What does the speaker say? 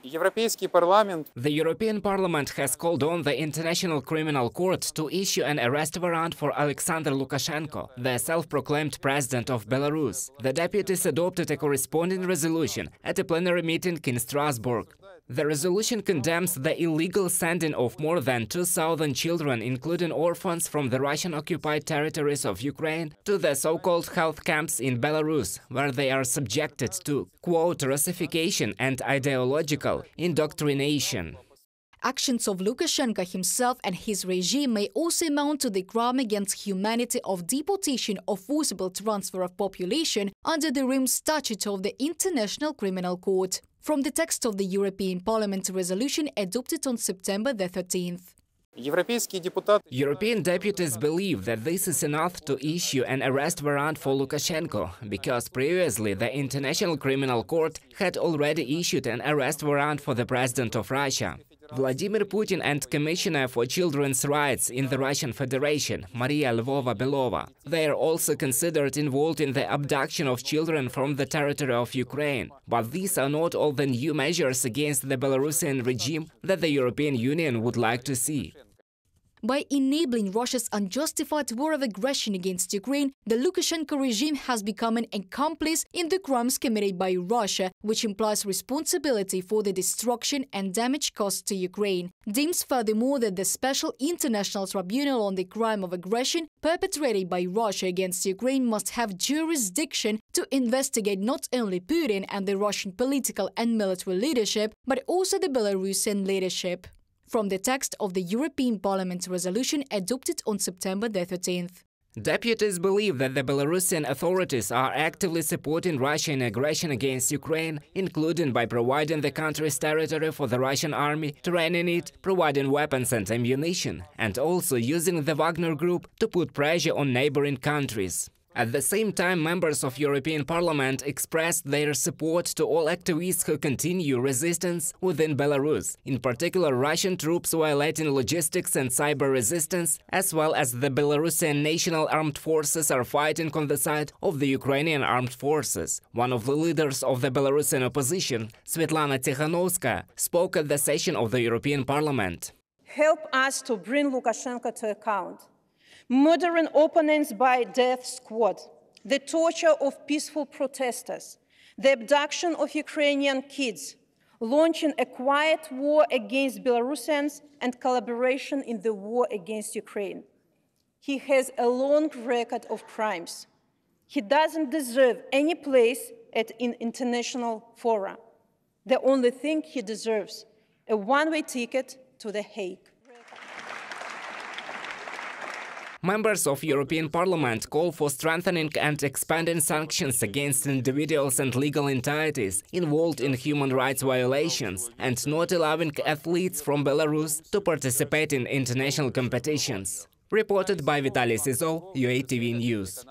The European Parliament has called on the International Criminal Court to issue an arrest warrant for Alyaksandr Lukashenka, the self-proclaimed president of Belarus. The deputies adopted a corresponding resolution at a plenary meeting in Strasbourg. The resolution condemns the illegal sending of more than 2,000 children, including orphans from the Russian-occupied territories of Ukraine, to the so-called health camps in Belarus, where they are subjected to, quote, Russification and ideological indoctrination. Actions of Lukashenko himself and his regime may also amount to the crime against humanity of deportation or forcible transfer of population under the Rome Statute of the International Criminal Court. From the text of the European Parliament resolution adopted on September the 13th. European deputies believe that this is enough to issue an arrest warrant for Lukashenko, because previously the International Criminal Court had already issued an arrest warrant for the president of Russia. Vladimir Putin and Commissioner for Children's Rights in the Russian Federation, Maria Lvova-Belova. They are also considered involved in the abduction of children from the territory of Ukraine. But these are not all the new measures against the Belarusian regime that the European Union would like to see. By enabling Russia's unjustified war of aggression against Ukraine, the Lukashenko regime has become an accomplice in the crimes committed by Russia, which implies responsibility for the destruction and damage caused to Ukraine. Deems furthermore that the Special International Tribunal on the crime of aggression perpetrated by Russia against Ukraine must have jurisdiction to investigate not only Putin and the Russian political and military leadership, but also the Belarusian leadership. From the text of the European Parliament resolution adopted on September the 13th. Deputies believe that the Belarusian authorities are actively supporting Russian aggression against Ukraine, including by providing the country's territory for the Russian army, training it, providing weapons and ammunition, and also using the Wagner Group to put pressure on neighboring countries. At the same time, members of European Parliament expressed their support to all activists who continue resistance within Belarus, in particular Russian troops violating logistics and cyber resistance, as well as the Belarusian National Armed Forces are fighting on the side of the Ukrainian armed forces. One of the leaders of the Belarusian opposition, Svetlana Tikhanovskaya, spoke at the session of the European Parliament. Help us to bring Lukashenko to account. Murdering opponents by death squad, the torture of peaceful protesters, the abduction of Ukrainian kids, launching a quiet war against Belarusians and collaboration in the war against Ukraine. He has a long record of crimes. He doesn't deserve any place at an international fora. The only thing he deserves, a one-way ticket to The Hague. Members of European Parliament call for strengthening and expanding sanctions against individuals and legal entities involved in human rights violations and not allowing athletes from Belarus to participate in international competitions. Reported by Vitaly Sizov, UATV News.